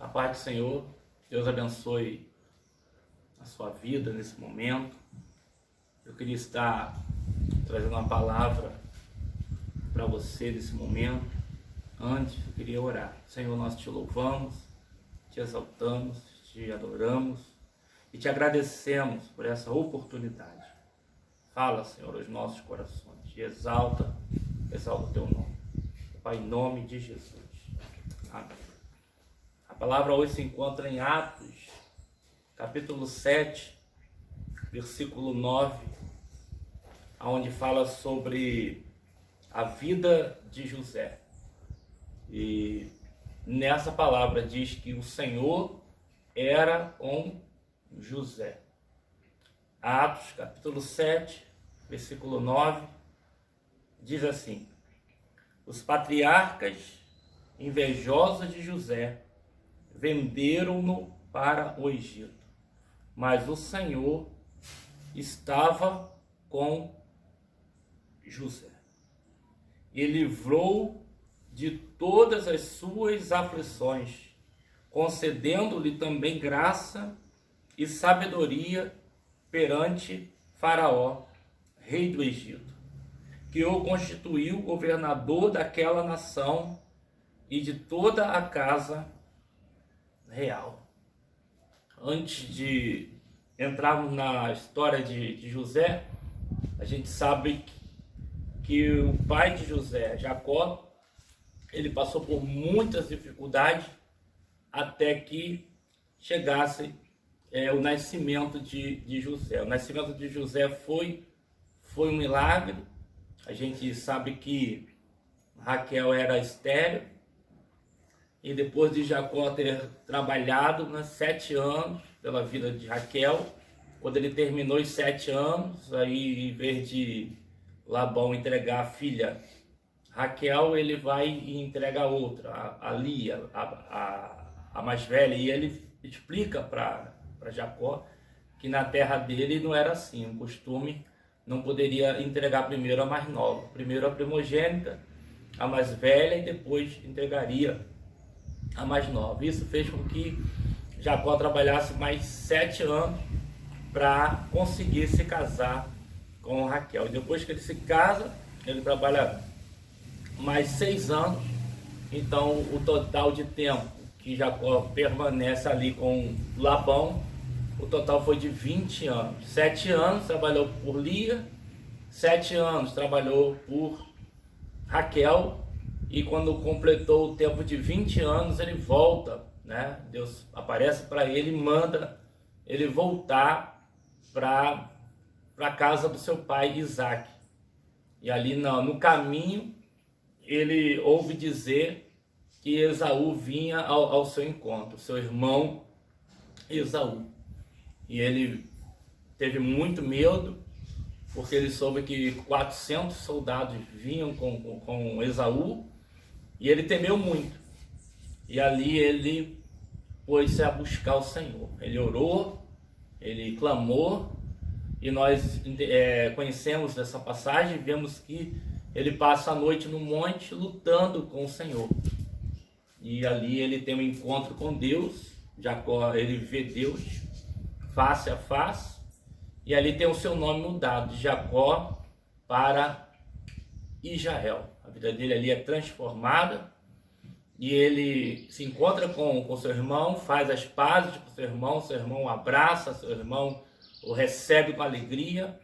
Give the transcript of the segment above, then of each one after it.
A paz do Senhor, Deus abençoe a sua vida nesse momento. Eu queria estar trazendo uma palavra para você nesse momento. Antes, eu queria orar. Senhor, nós te louvamos, te exaltamos, te adoramos e te agradecemos por essa oportunidade. Fala, Senhor, aos nossos corações e exalta o teu nome. Pai, em nome de Jesus. Amém. A palavra hoje se encontra em Atos, capítulo 7, versículo 9, onde fala sobre a vida de José. E nessa palavra diz que o Senhor era com José. Atos, capítulo 7, versículo 9, diz assim: os patriarcas, invejosos de José, venderam-no para o Egito, mas o Senhor estava com José e livrou de todas as suas aflições, concedendo-lhe também graça e sabedoria perante Faraó, rei do Egito, que o constituiu governador daquela nação e de toda a casa real. Antes de entrarmos na história de José, a gente sabe que o pai de José, Jacó, ele passou por muitas dificuldades até que chegasse o nascimento de José. O nascimento de José foi um milagre. A gente sabe que Raquel era estéril, e depois de Jacó ter trabalhado 7 anos pela vida de Raquel, quando ele terminou os 7 anos, aí em vez de Labão entregar a filha Raquel, ele vai e entrega a outra, a Lia, a mais velha, e ele explica para Jacó que na terra dele não era assim, o costume não poderia entregar primeiro a mais nova, primeiro a primogênita, a mais velha, e depois entregaria a mais nova. Isso fez com que Jacó trabalhasse mais 7 anos para conseguir se casar com Raquel. E depois que ele se casa, ele trabalha mais 6 anos. Então o total de tempo que Jacó permanece ali com Labão, o total foi de 20 anos. 7 anos trabalhou por Lia, 7 anos trabalhou por Raquel, e quando completou o tempo de 20 anos, ele volta, né? Deus aparece para ele e manda ele voltar para a casa do seu pai Isaac. E ali no caminho, ele ouve dizer que Esaú vinha ao seu encontro, seu irmão Esaú. E ele teve muito medo, porque ele soube que 400 soldados vinham com Esaú, e ele temeu muito. E ali ele pôs-se a buscar o Senhor. Ele orou, ele clamou, e nós conhecemos dessa passagem, vemos que ele passa a noite no monte lutando com o Senhor. E ali ele tem um encontro com Deus. Jacó, ele vê Deus face a face, e ali tem o seu nome mudado, de Jacó para Israel. A vida dele ali é transformada, e ele se encontra com seu irmão, faz as pazes com seu irmão o abraça, seu irmão o recebe com alegria,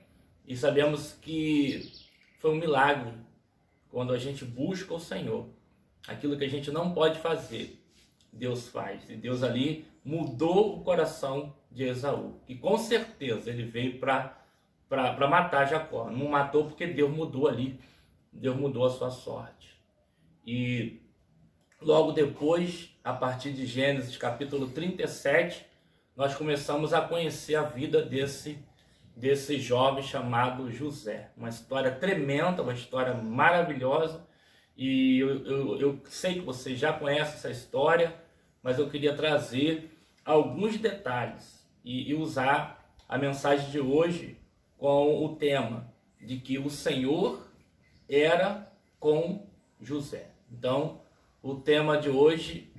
e sabemos que foi um milagre quando a gente busca o Senhor. Aquilo que a gente não pode fazer, Deus faz. E Deus ali mudou o coração de Esaú. E com certeza ele veio para matar Jacó. Não matou porque Deus mudou ali. Deus mudou a sua sorte. E logo depois, a partir de Gênesis capítulo 37, nós começamos a conhecer a vida desse jovem chamado José. Uma história tremenda, uma história maravilhosa. E eu sei que você já conhece essa história, mas eu queria trazer alguns detalhes e usar a mensagem de hoje com o tema de que o Senhor era com José. Então, o tema de hoje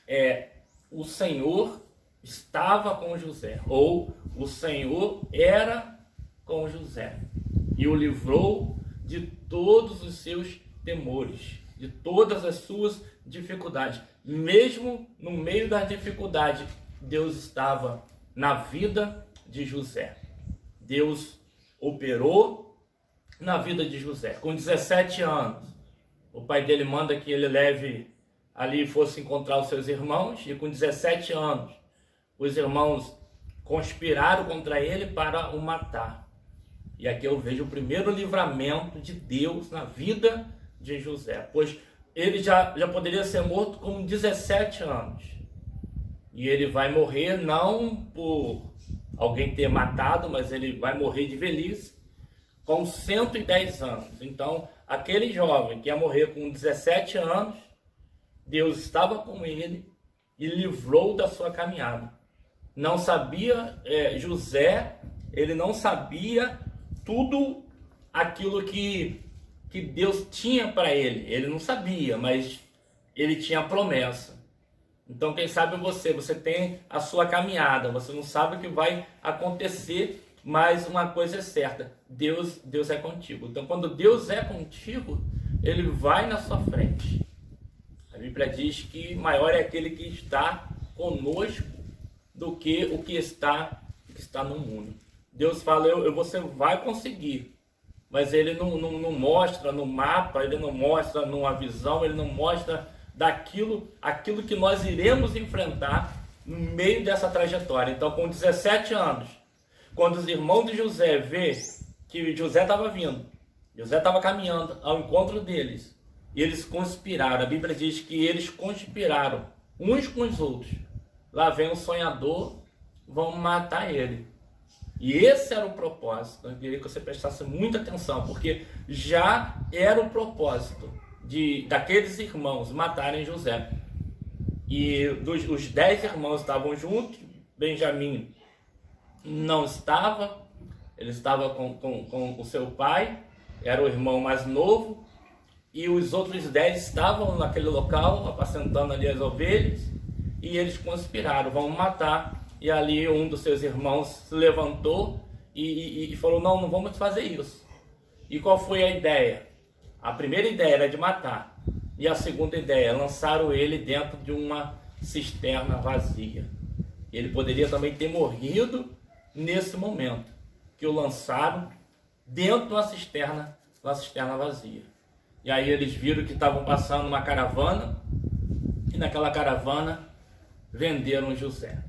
é o Senhor estava com José, ou o Senhor era com José e o livrou de todos os seus temores, de todas as suas dificuldades. Mesmo no meio das dificuldades, Deus estava na vida de José. Deus operou na vida de José. Com 17 anos, o pai dele manda que ele leve ali, fosse encontrar os seus irmãos, e com 17 anos, os irmãos conspiraram contra ele para o matar. E aqui eu vejo o primeiro livramento de Deus na vida de José, pois ele já poderia ser morto com 17 anos. E ele vai morrer não por alguém ter matado, mas ele vai morrer de velhice com 110 anos. Então, aquele jovem que ia morrer com 17 anos, Deus estava com ele e livrou da sua caminhada. Não sabia, José, ele não sabia tudo aquilo que Deus tinha para ele. Ele não sabia, mas ele tinha a promessa. Então, quem sabe você tem a sua caminhada, você não sabe o que vai acontecer, mas uma coisa é certa, Deus é contigo. Então, quando Deus é contigo, ele vai na sua frente. A Bíblia diz que maior é aquele que está conosco do que o que está no mundo. Deus fala, você vai conseguir, mas ele não mostra no mapa, ele não mostra numa visão, ele não mostra aquilo que nós iremos enfrentar no meio dessa trajetória. Então, com 17 anos, quando os irmãos de José vê que José estava vindo, José estava caminhando ao encontro deles, e eles conspiraram. A Bíblia diz que eles conspiraram uns com os outros. Lá vem o sonhador, vão matar ele. E esse era o propósito. Eu queria que você prestasse muita atenção, porque já era o propósito daqueles irmãos matarem José. E os 10 irmãos estavam juntos, Benjamim não estava, ele estava com o seu pai, era o irmão mais novo, e os outros 10 estavam naquele local, apacentando ali as ovelhas, e eles conspiraram, vão matar. E ali um dos seus irmãos se levantou e falou, não vamos fazer isso. E qual foi a ideia? A primeira ideia era de matar. E a segunda ideia, lançaram ele dentro de uma cisterna vazia. Ele poderia também ter morrido nesse momento, que o lançaram dentro de uma cisterna vazia. E aí eles viram que estavam passando uma caravana, e naquela caravana venderam José.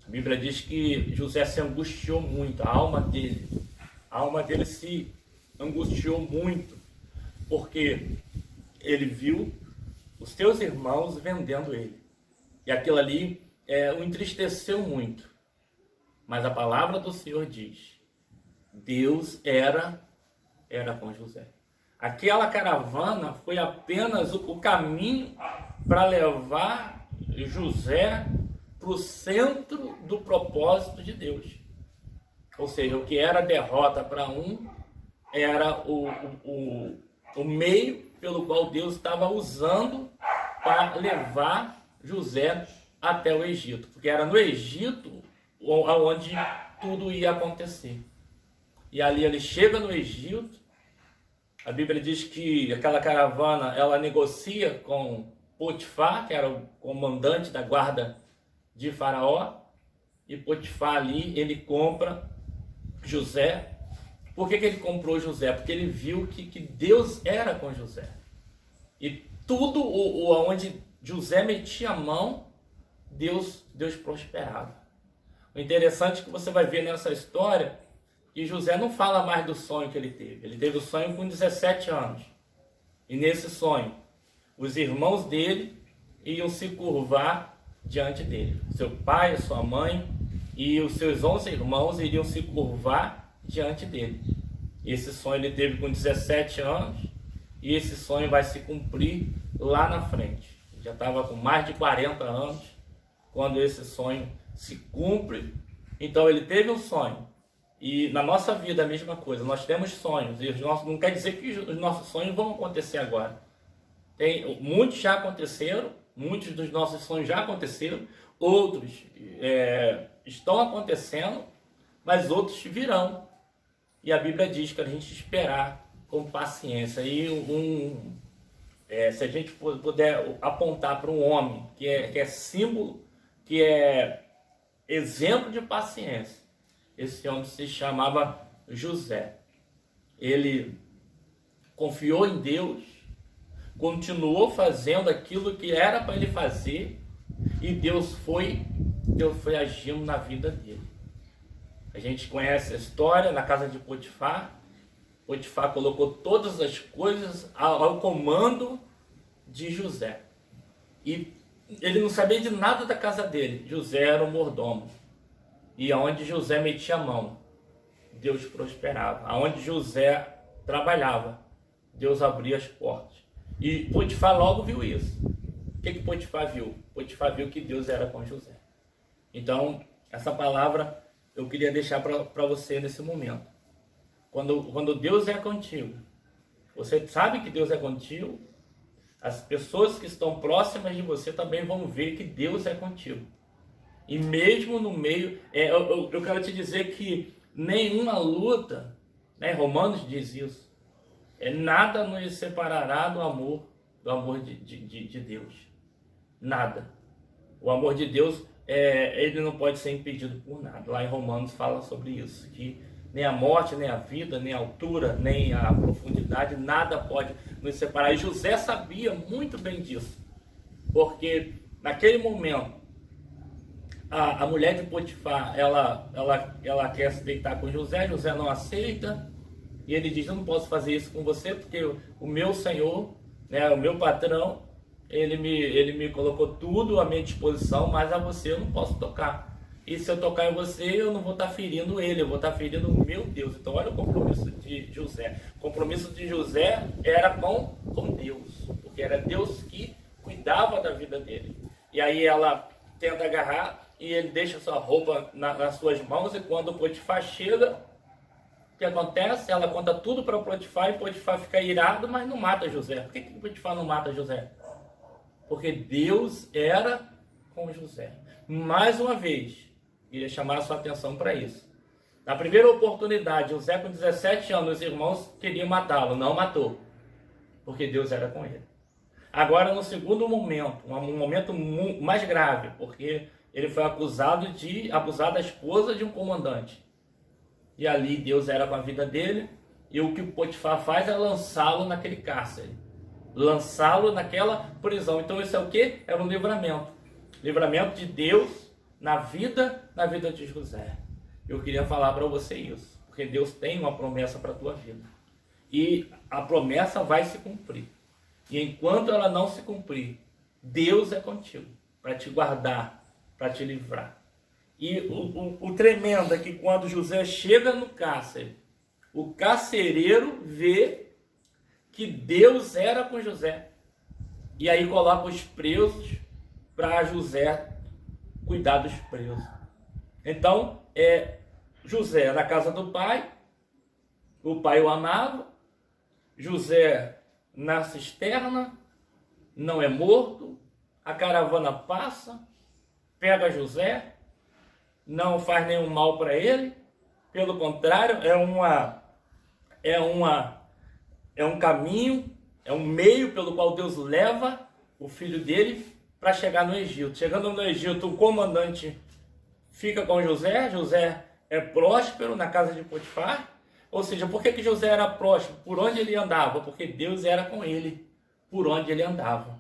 A Bíblia diz que José se angustiou muito, a alma dele se angustiou muito, porque ele viu os seus irmãos vendendo ele. E aquilo ali o entristeceu muito. Mas a palavra do Senhor diz, Deus era com José. Aquela caravana foi apenas o caminho para levar José para o centro do propósito de Deus. Ou seja, o que era derrota para um, era o meio pelo qual Deus estava usando para levar José até o Egito. Porque era no Egito onde tudo ia acontecer. E ali ele chega no Egito. A Bíblia diz que aquela caravana, ela negocia com Potifar, que era o comandante da guarda de Faraó, e Potifar ali, ele compra José. Por que ele comprou José? Porque ele viu que Deus era com José. E tudo onde José metia a mão, Deus prosperava. O interessante é que você vai ver nessa história que José não fala mais do sonho que ele teve. Ele teve o sonho com 17 anos. E nesse sonho, os irmãos dele iam se curvar diante dele. Seu pai, a sua mãe e os seus 11 irmãos iriam se curvar diante dele. Esse sonho ele teve com 17 anos e esse sonho vai se cumprir lá na frente. Ele já estava com mais de 40 anos quando esse sonho se cumpre. Então ele teve um sonho. E na nossa vida é a mesma coisa. Nós temos sonhos e não quer dizer que os nossos sonhos vão acontecer agora. Muitos já aconteceram Muitos dos nossos sonhos já aconteceram, outros estão acontecendo, mas outros virão. E a Bíblia diz que a gente esperar com paciência. E se a gente puder apontar para um homem que é símbolo, que é exemplo de paciência, esse homem se chamava José. Ele confiou em Deus, continuou fazendo aquilo que era para ele fazer, e Deus foi agindo na vida dele. A gente conhece a história na casa de Potifar. Potifar colocou todas as coisas ao comando de José. E ele não sabia de nada da casa dele. José era o mordomo. E aonde José metia a mão, Deus prosperava. Aonde José trabalhava, Deus abria as portas. E Potifar logo viu isso. O que Potifar viu? Potifar viu que Deus era com José. Então, essa palavra eu queria deixar para você nesse momento. Quando Deus é contigo, você sabe que Deus é contigo, as pessoas que estão próximas de você também vão ver que Deus é contigo. E mesmo no meio, eu quero te dizer que nenhuma luta, né, Romanos diz isso, nada nos separará do amor de Deus. Nada. O amor de Deus, ele não pode ser impedido por nada. Lá em Romanos fala sobre isso, que nem a morte, nem a vida, nem a altura, nem a profundidade, nada pode nos separar. E José sabia muito bem disso, porque naquele momento, a mulher de Potifar, ela quer se deitar com José, José não aceita, e ele diz: eu não posso fazer isso com você, porque o meu senhor, né, o meu patrão, ele me colocou tudo à minha disposição, mas a você eu não posso tocar. E se eu tocar em você, eu não vou estar ferindo ele, eu vou estar ferindo o meu Deus. Então olha o compromisso de José. O compromisso de José era com Deus, porque era Deus que cuidava da vida dele. E aí ela tenta agarrar e ele deixa sua roupa nas suas mãos, e quando o Potifar chega, o que acontece? Ela conta tudo para o Potifar, e Potifar fica irado, mas não mata José. Por que o Potifar não mata José? Porque Deus era com José. Mais uma vez, queria chamar a sua atenção para isso. Na primeira oportunidade, José com 17 anos, os irmãos queriam matá-lo, não matou, porque Deus era com ele. Agora, no segundo momento, um momento mais grave, porque ele foi acusado de abusar da esposa de um comandante. E ali Deus era com a vida dele, e o que o Potifar faz é lançá-lo naquele cárcere, lançá-lo naquela prisão. Então isso é o quê? Era um livramento. Livramento de Deus na vida de José. Eu queria falar para você isso, porque Deus tem uma promessa para a tua vida. E a promessa vai se cumprir. E enquanto ela não se cumprir, Deus é contigo, para te guardar, para te livrar. E o tremendo é que quando José chega no cárcere, o carcereiro vê que Deus era com José. E aí coloca os presos para José cuidar dos presos. Então, José na casa do pai, o pai o amava, José na cisterna, não é morto, a caravana passa, pega José, não faz nenhum mal para ele, pelo contrário, é um caminho, é um meio pelo qual Deus leva o filho dele para chegar no Egito. Chegando no Egito, o comandante fica com José, José é próspero na casa de Potifar. Ou seja, por que José era próspero? Por onde ele andava? Porque Deus era com ele, por onde ele andava.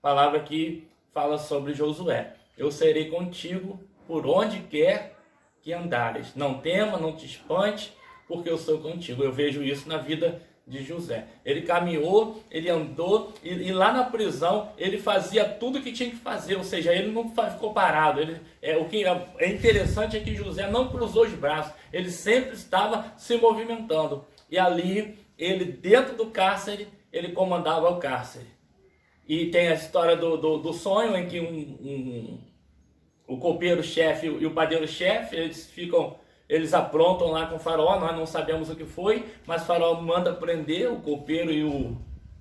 Palavra que fala sobre Josué: eu serei contigo por onde quer que andares. Não tema, não te espante, porque eu sou contigo. Eu vejo isso na vida de José. Ele caminhou, ele andou, e lá na prisão ele fazia tudo o que tinha que fazer, ou seja, ele não ficou parado. O que é interessante é que José não cruzou os braços, ele sempre estava se movimentando. E ali, ele dentro do cárcere, ele comandava o cárcere. E tem a história do sonho em que o copeiro-chefe e o padeiro-chefe, eles aprontam lá com o faraó, nós não sabemos o que foi, mas o faraó manda prender o copeiro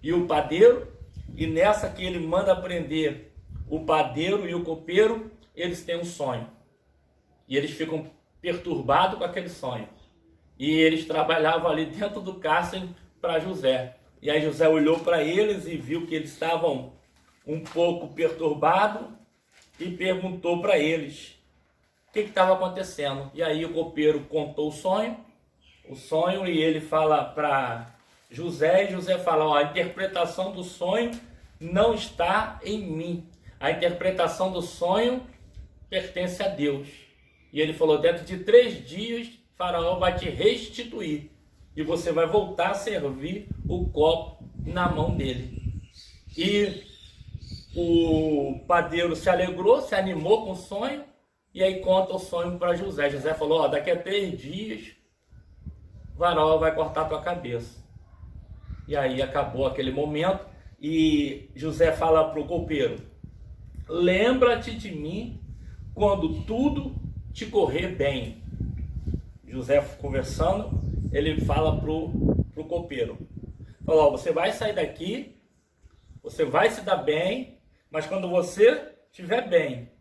e o padeiro, e nessa que ele manda prender o padeiro e o copeiro, eles têm um sonho. E eles ficam perturbados com aquele sonho. E eles trabalhavam ali dentro do cárcere para José. E aí José olhou para eles e viu que eles estavam um pouco perturbados e perguntou para eles o que estava acontecendo. E aí o copeiro contou o sonho, e ele fala para José, e José fala, ó, a interpretação do sonho não está em mim. A interpretação do sonho pertence a Deus. E ele falou, dentro de 3 dias, Faraó vai te restituir. E você vai voltar a servir o copo na mão dele. E o padeiro se alegrou, se animou com o sonho, e aí conta o sonho para José. José falou, ó, daqui a 3 dias, Faraó vai cortar a tua cabeça. E aí acabou aquele momento, e José fala para o copeiro, lembra-te de mim quando tudo te correr bem. José conversando, ele fala pro copeiro, falou, ó, você vai sair daqui, você vai se dar bem, mas quando você estiver bem,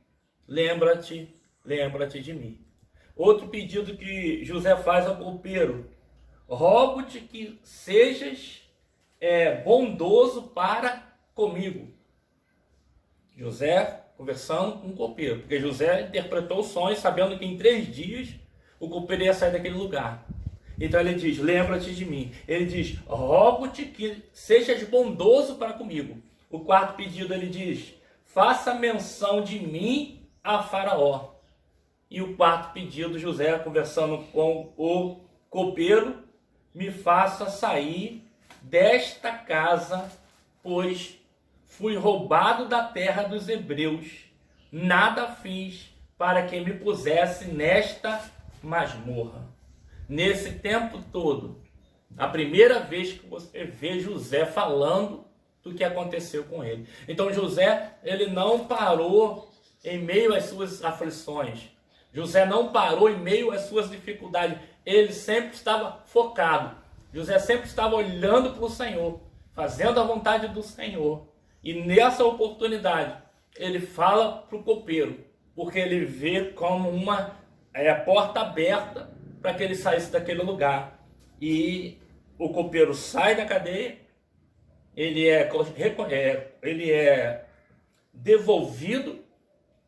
lembra-te de mim. Outro pedido que José faz ao copeiro, rogo-te que sejas bondoso para comigo. José conversando com o copeiro, porque José interpretou o sonho sabendo que em 3 dias o copeiro ia sair daquele lugar. Então ele diz, lembra-te de mim. Ele diz, rogo-te que sejas bondoso para comigo. O 4º pedido ele diz, faça menção de mim a Faraó. E o 4º pedido, José conversando com o copeiro, me faça sair desta casa, pois fui roubado da terra dos hebreus. Nada fiz para que me pusesse nesta masmorra. Nesse tempo todo, a primeira vez que você vê José falando do que aconteceu com ele. Então José, ele não parou em meio às suas aflições. José não parou em meio às suas dificuldades. Ele sempre estava focado. José sempre estava olhando para o Senhor, fazendo a vontade do Senhor. E nessa oportunidade, ele fala para o copeiro, porque ele vê como uma porta aberta para que ele saísse daquele lugar. E o copeiro sai da cadeia, ele é devolvido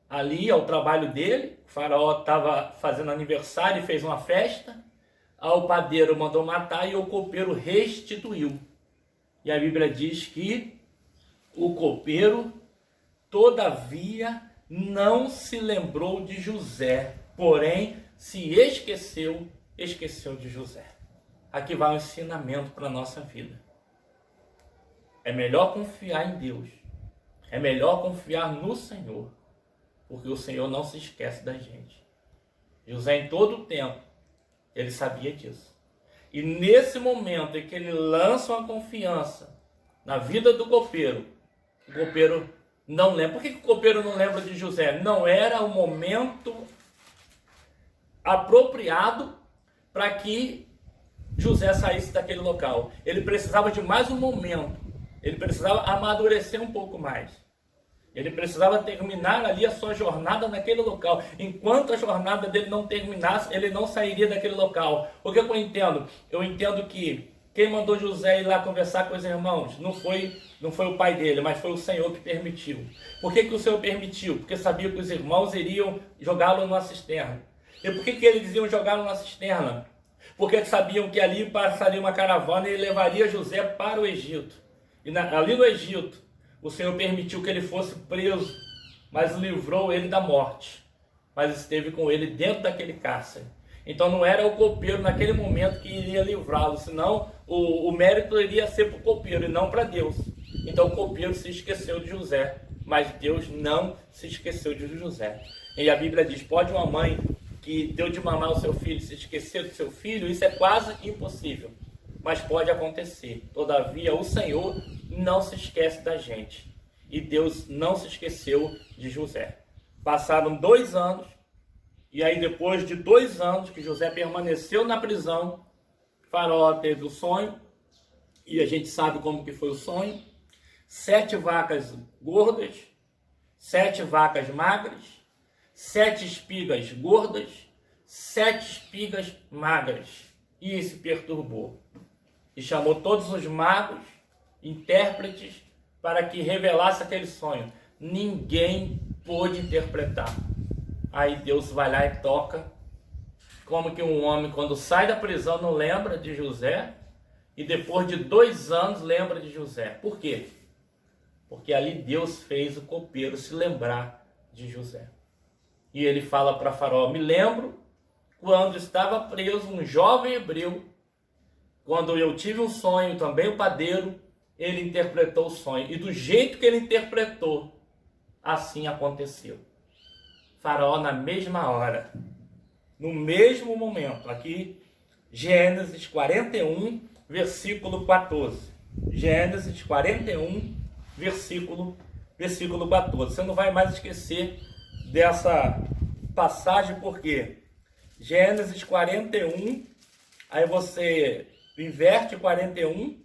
ali ao trabalho dele. O faraó estava fazendo aniversário e fez uma festa. O padeiro mandou matar e o copeiro restituiu. E a Bíblia diz que o copeiro, todavia, não se lembrou de José, porém se esqueceu de José. Aqui vai um ensinamento para a nossa vida. É melhor confiar em Deus. É melhor confiar no Senhor, porque o Senhor não se esquece da gente. José, em todo o tempo, ele sabia disso. E nesse momento em que ele lança uma confiança na vida do copeiro, o copeiro não lembra. Por que o copeiro não lembra de José? Não era o momento apropriado para que José saísse daquele local. Ele precisava de mais um momento. Ele precisava amadurecer um pouco mais. Ele precisava terminar ali a sua jornada naquele local. Enquanto a jornada dele não terminasse, ele não sairia daquele local. O que eu entendo? Eu entendo que quem mandou José ir lá conversar com os irmãos não foi o pai dele, mas foi o Senhor que permitiu. Por que o Senhor permitiu? Porque sabia que os irmãos iriam jogá-lo numa cisterna. E por que eles iam jogá-lo na cisterna? Porque sabiam que ali passaria uma caravana e levaria José para o Egito. E ali no Egito, o Senhor permitiu que ele fosse preso, mas livrou ele da morte. Mas esteve com ele dentro daquele cárcere. Então não era o copeiro naquele momento que iria livrá-lo, senão o mérito iria ser para o copeiro e não para Deus. Então o copeiro se esqueceu de José, mas Deus não se esqueceu de José. E a Bíblia diz, pode uma mãe que deu de mamar o seu filho se esquecer do seu filho? Isso é quase impossível, mas pode acontecer. Todavia o Senhor não se esquece da gente. E Deus não se esqueceu de José. Passaram 2 anos, e aí depois de 2 anos que José permaneceu na prisão, Faraó teve o sonho, e a gente sabe como que foi o sonho. 7 vacas gordas, 7 vacas magras, 7 espigas gordas, 7 espigas magras. E se perturbou. E chamou todos os magos, intérpretes, para que revelasse aquele sonho. Ninguém pôde interpretar. Aí Deus vai lá e toca. Como que um homem, quando sai da prisão, não lembra de José, e depois de 2 anos lembra de José. Por quê? Porque ali Deus fez o copeiro se lembrar de José. E ele fala para Faraó: me lembro quando estava preso um jovem hebreu, quando eu tive um sonho, também o padeiro, ele interpretou o sonho. E do jeito que ele interpretou, assim aconteceu. Faraó, na mesma hora, no mesmo momento, aqui, Gênesis 41, versículo 14. Gênesis 41, versículo 14. Você não vai mais esquecer dessa passagem, porque Gênesis 41, aí você inverte 41,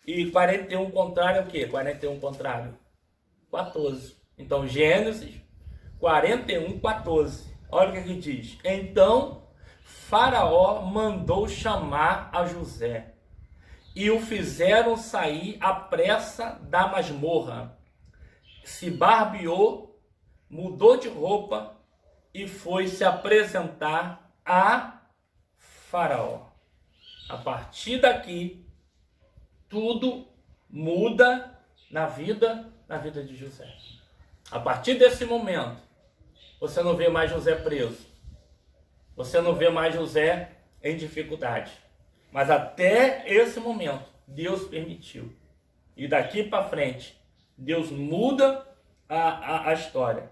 e 41 contrário é o quê? 41 contrário? 14. Então, Gênesis 41, 14. Olha o que aqui diz. Então, Faraó mandou chamar a José, e o fizeram sair à pressa da masmorra. Se barbeou, mudou de roupa e foi se apresentar a Faraó. A partir daqui, tudo muda na vida de José. A partir desse momento, você não vê mais José preso. Você não vê mais José em dificuldade. Mas até esse momento, Deus permitiu. E daqui para frente, Deus muda a história.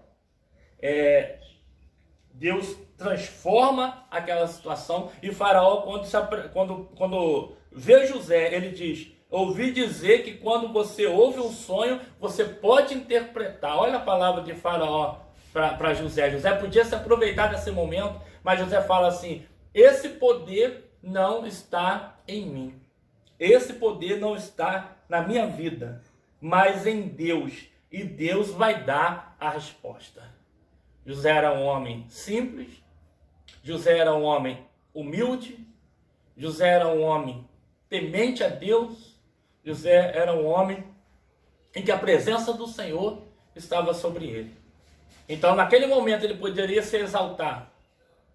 Deus transforma aquela situação. E Faraó, quando vê José, ele diz: ouvi dizer que quando você ouve um sonho, você pode interpretar. Olha a palavra de Faraó para José. José podia se aproveitar desse momento, mas José fala assim: esse poder não está em mim. Esse poder não está na minha vida, mas em Deus. E Deus vai dar a resposta. José era um homem simples. José era um homem humilde. José era um homem temente a Deus. José era um homem em que a presença do Senhor estava sobre ele. Então, naquele momento, ele poderia se exaltar.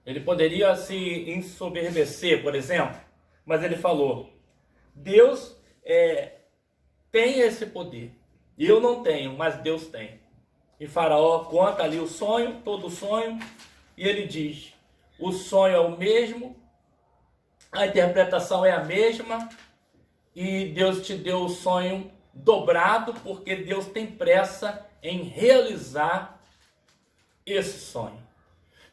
Ele poderia se ensoberbecer, por exemplo. Mas ele falou: Deus tem esse poder. Eu não tenho, mas Deus tem. E Faraó conta ali o sonho, todo o sonho. E ele diz: o sonho é o mesmo. A interpretação é a mesma. E Deus te deu o sonho dobrado, porque Deus tem pressa em realizar esse sonho.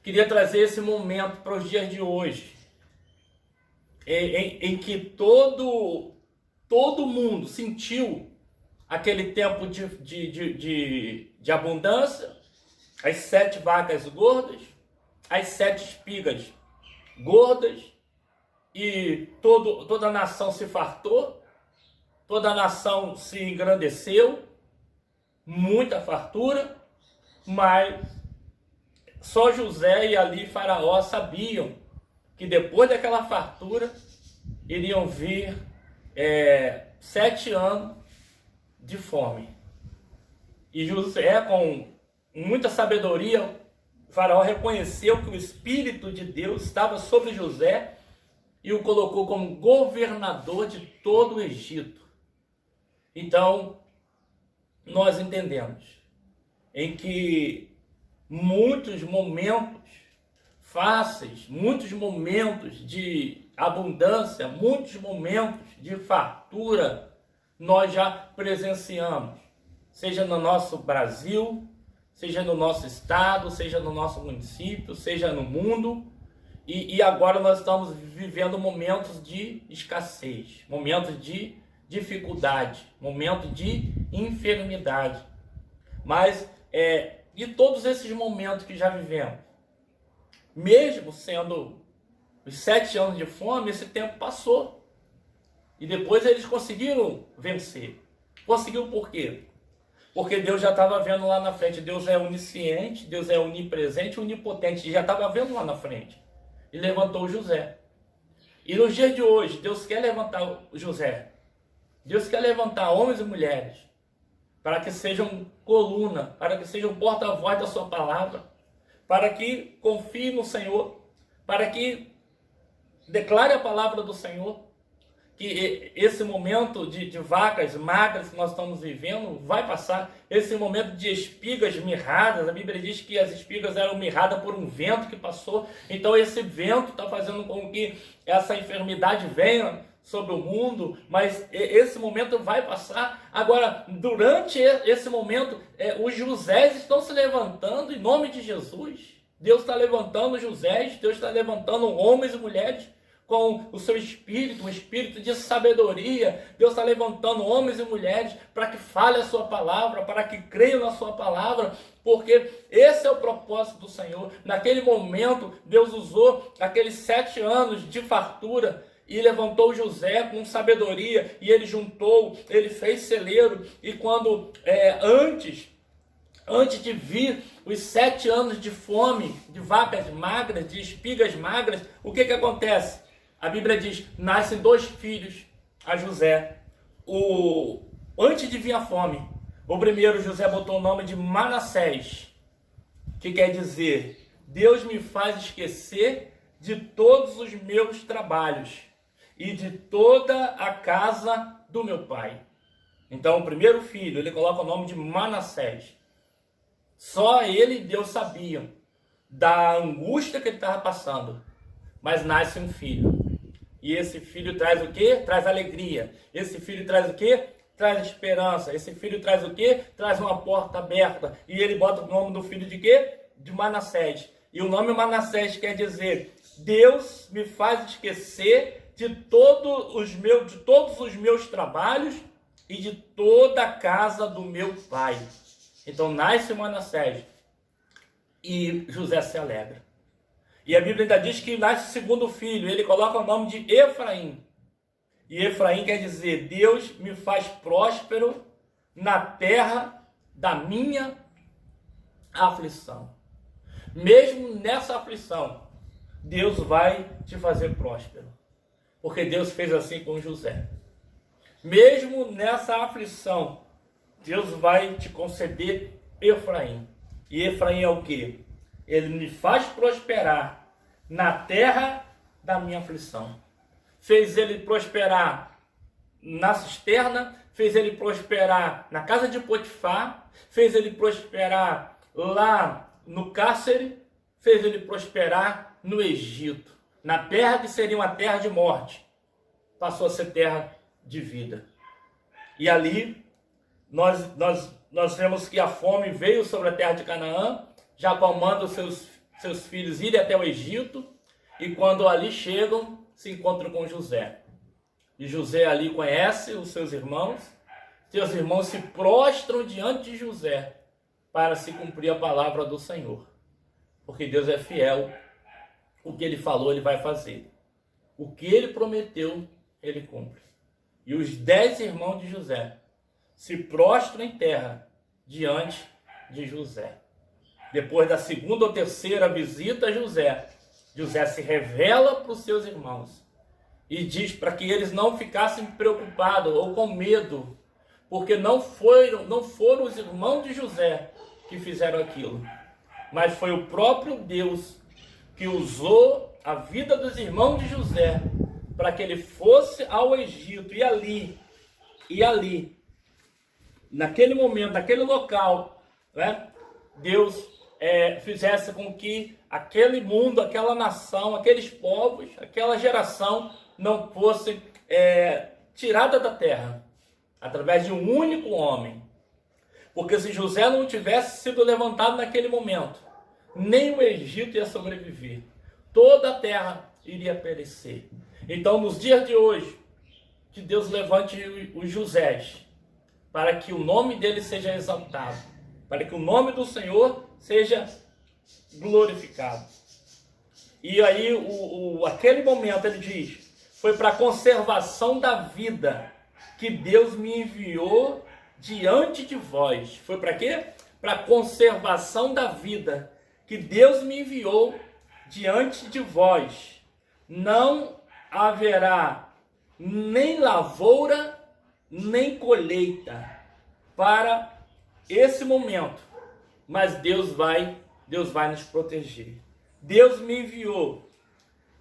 Queria trazer esse momento para os dias de hoje, em que todo mundo sentiu aquele tempo de abundância, as 7 vacas gordas, as 7 espigas gordas, e toda a nação se fartou, toda a nação se engrandeceu, muita fartura, mas só José e ali Faraó sabiam que depois daquela fartura iriam vir 7 anos de fome. E José, com muita sabedoria, Faraó reconheceu que o Espírito de Deus estava sobre José e o colocou como governador de todo o Egito. Então, nós entendemos em que muitos momentos fáceis, muitos momentos de abundância, muitos momentos de fartura, nós já presenciamos, seja no nosso Brasil, seja no nosso estado, seja no nosso município, seja no mundo, e agora nós estamos vivendo momentos de escassez, momentos de dificuldade, momentos de enfermidade. Mas, de todos esses momentos que já vivemos, mesmo sendo os 7 anos de fome, esse tempo passou. E depois eles conseguiram vencer. Conseguiu por quê? Porque Deus já estava vendo lá na frente. Deus é onisciente, Deus é onipresente, onipotente. Já estava vendo lá na frente. E levantou José. E nos dias de hoje, Deus quer levantar José. Deus quer levantar homens e mulheres para que sejam coluna, para que sejam porta-voz da sua palavra, para que confie no Senhor, para que declare a palavra do Senhor, que esse momento de vacas magras que nós estamos vivendo vai passar, esse momento de espigas mirradas, a Bíblia diz que as espigas eram mirradas por um vento que passou, então esse vento está fazendo com que essa enfermidade venha sobre o mundo, mas esse momento vai passar. Agora, durante esse momento, os Josés estão se levantando em nome de Jesus. Deus está levantando Josés, Deus está levantando homens e mulheres com o seu espírito, um espírito de sabedoria. Deus está levantando homens e mulheres para que fale a sua palavra, para que creiam na sua palavra, porque esse é o propósito do Senhor. Naquele momento, Deus usou aqueles 7 anos de fartura e levantou José com sabedoria, e ele juntou, ele fez celeiro, e quando antes de vir os 7 anos de fome, de vacas magras, de espigas magras, o que acontece? A Bíblia diz, nascem 2 filhos a José. Antes de vir a fome, o primeiro José botou o nome de Manassés, que quer dizer, Deus me faz esquecer de todos os meus trabalhos e de toda a casa do meu pai. Então, o primeiro filho, ele coloca o nome de Manassés. Só ele e Deus sabiam da angústia que ele estava passando. Mas nasce um filho. E esse filho traz o quê? Traz alegria. Esse filho traz o quê? Traz esperança. Esse filho traz o quê? Traz uma porta aberta. E ele bota o nome do filho de quê? De Manassés. E o nome Manassés quer dizer, Deus me faz esquecer de todos os meus trabalhos e de toda a casa do meu pai. Então nasce Manassés e José se alegra. E a Bíblia ainda diz que nasce o segundo filho, ele coloca o nome de Efraim. E Efraim quer dizer, Deus me faz próspero na terra da minha aflição. Mesmo nessa aflição, Deus vai te fazer próspero. Porque Deus fez assim com José. Mesmo nessa aflição, Deus vai te conceder Efraim. E Efraim é o quê? Ele me faz prosperar na terra da minha aflição. Fez ele prosperar na cisterna, fez ele prosperar na casa de Potifar, fez ele prosperar lá no cárcere, fez ele prosperar no Egito. Na terra que seria uma terra de morte, passou a ser terra de vida. E ali, nós vemos que a fome veio sobre a terra de Canaã, Jacó manda os seus filhos irem até o Egito, e quando ali chegam, se encontram com José. E José ali conhece os seus irmãos se prostram diante de José, para se cumprir a palavra do Senhor. Porque Deus é fiel, o que ele falou ele vai fazer. O que ele prometeu, ele cumpre. E os 10 irmãos de José se prostram em terra diante de José. Depois da segunda ou terceira visita a José, José se revela para os seus irmãos e diz para que eles não ficassem preocupados ou com medo, porque não foram os irmãos de José que fizeram aquilo, mas foi o próprio Deus que usou a vida dos irmãos de José para que ele fosse ao Egito e ali, naquele momento, naquele local, né, Deus fizesse com que aquele mundo, aquela nação, aqueles povos, aquela geração não fosse tirada da terra através de um único homem. Porque se José não tivesse sido levantado naquele momento, nem o Egito ia sobreviver. Toda a terra iria perecer. Então, nos dias de hoje, que Deus levante os Josés, para que o nome dele seja exaltado, para que o nome do Senhor seja glorificado. E aí, aquele momento, ele diz, foi para a conservação da vida que Deus me enviou diante de vós. Foi para quê? Para a conservação da vida que Deus me enviou diante de vós. Não haverá nem lavoura, nem colheita para esse momento. Mas Deus vai nos proteger. Deus me enviou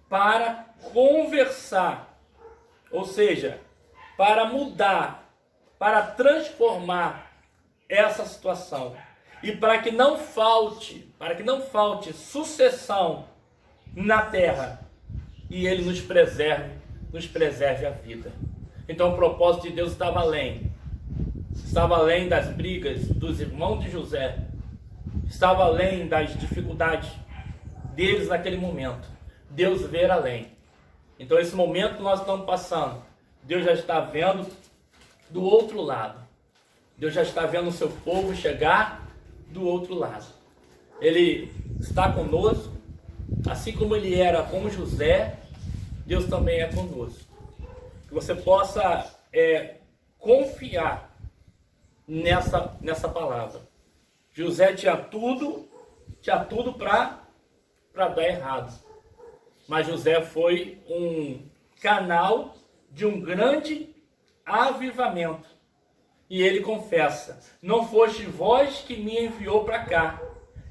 para conversar, ou seja, para mudar, para transformar essa situação. E para que não falte sucessão na terra, e Ele nos preserve a vida. Então o propósito de Deus estava além das brigas dos irmãos de José, estava além das dificuldades deles naquele momento. Deus vê além. Então esse momento que nós estamos passando, Deus já está vendo do outro lado. Deus já está vendo o seu povo chegar do outro lado. Ele está conosco, assim como Ele era com José, Deus também é conosco. Que você possa confiar nessa palavra. José tinha tudo para dar errado. Mas José foi um canal de um grande avivamento. E ele confessa: não foste vós que me enviou para cá,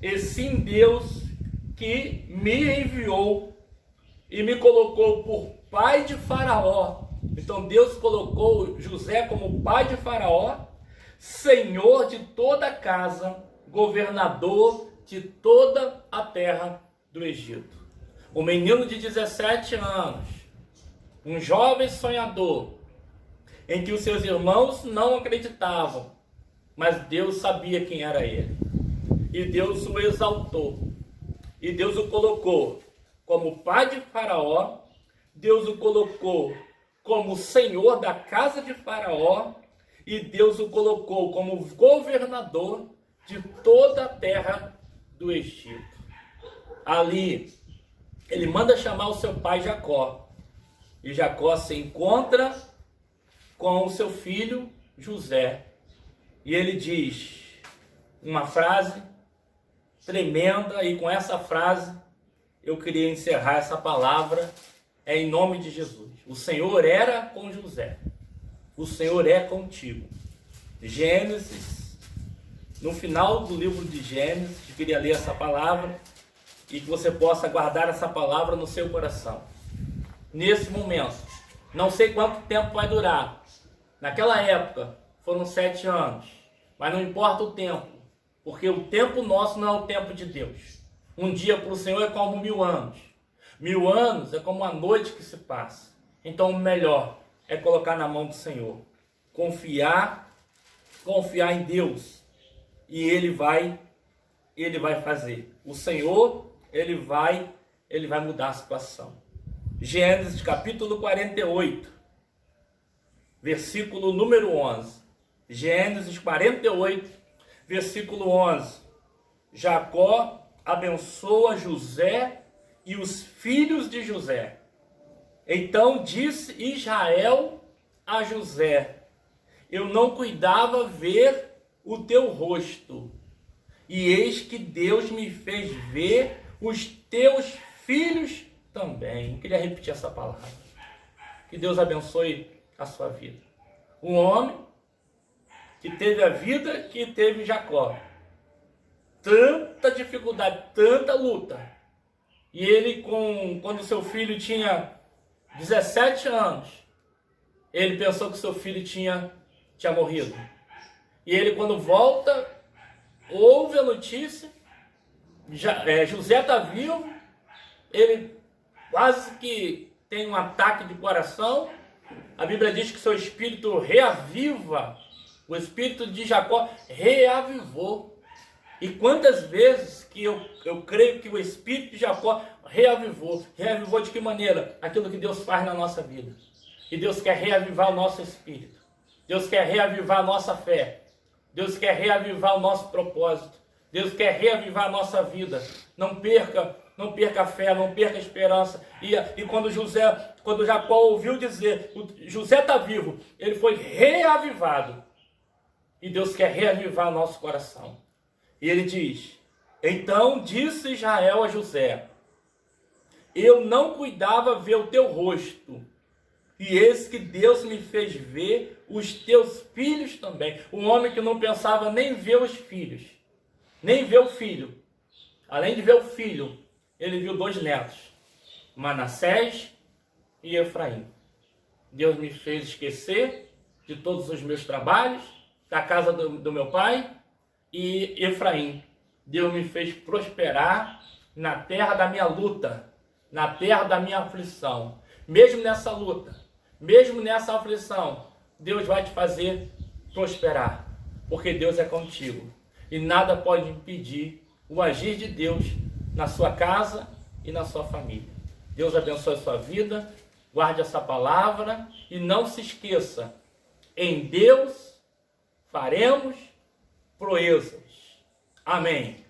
e sim Deus que me enviou e me colocou por pai de Faraó. Então Deus colocou José como pai de Faraó, senhor de toda a casa, governador de toda a terra do Egito. Um menino de 17 anos, um jovem sonhador, em que os seus irmãos não acreditavam, mas Deus sabia quem era ele. E Deus o exaltou. E Deus o colocou como pai de Faraó, Deus o colocou como senhor da casa de Faraó, e Deus o colocou como governador de toda a terra do Egito. Ali, ele manda chamar o seu pai Jacó. E Jacó se encontra com o seu filho José. E ele diz uma frase tremenda, e com essa frase eu queria encerrar essa palavra, em nome de Jesus. O Senhor era com José. O Senhor é contigo. Gênesis, no final do livro de Gênesis, eu queria ler essa palavra e que você possa guardar essa palavra no seu coração. Nesse momento, não sei quanto tempo vai durar. Naquela época foram 7 anos, mas não importa o tempo, porque o tempo nosso não é o tempo de Deus. Um dia para o Senhor é como 1000 anos. 1000 anos é como a noite que se passa. Então o melhor é colocar na mão do Senhor. Confiar em Deus. E Ele vai fazer. O Senhor, Ele vai mudar a situação. Gênesis capítulo 48, versículo número 11. Gênesis 48, versículo 11. Jacó abençoa José e os filhos de José. Então disse Israel a José: eu não cuidava ver o teu rosto, e eis que Deus me fez ver os teus filhos também. Eu queria repetir essa palavra. Que Deus abençoe a sua vida. Um homem que teve a vida que teve Jacó. Tanta dificuldade, tanta luta. E ele, quando seu filho tinha 17 anos, ele pensou que seu filho tinha morrido. E ele, quando volta, ouve a notícia, José está vivo, ele quase que tem um ataque de coração. A Bíblia diz que seu espírito reaviva, o espírito de Jacó reavivou. E quantas vezes que eu creio que o espírito de Jacó reavivou. Reavivou de que maneira? Aquilo que Deus faz na nossa vida. E Deus quer reavivar o nosso espírito. Deus quer reavivar a nossa fé. Deus quer reavivar o nosso propósito. Deus quer reavivar a nossa vida. Não perca a fé, não perca a esperança. E quando Jacó ouviu dizer, José está vivo, ele foi reavivado. E Deus quer reavivar o nosso coração. E ele diz: então disse Israel a José: eu não cuidava ver o teu rosto, e eis que Deus me fez ver os teus filhos também. Um homem que não pensava nem ver os filhos, nem ver o filho. Além de ver o filho, ele viu 2 netos, Manassés e Efraim. Deus me fez esquecer de todos os meus trabalhos, da casa do meu pai, e Efraim. Deus me fez prosperar na terra da minha luta, na terra da minha aflição. Mesmo nessa luta, mesmo nessa aflição, Deus vai te fazer prosperar, porque Deus é contigo. E nada pode impedir o agir de Deus na sua casa e na sua família. Deus abençoe a sua vida, guarde essa palavra e não se esqueça, em Deus faremos proezas. Amém.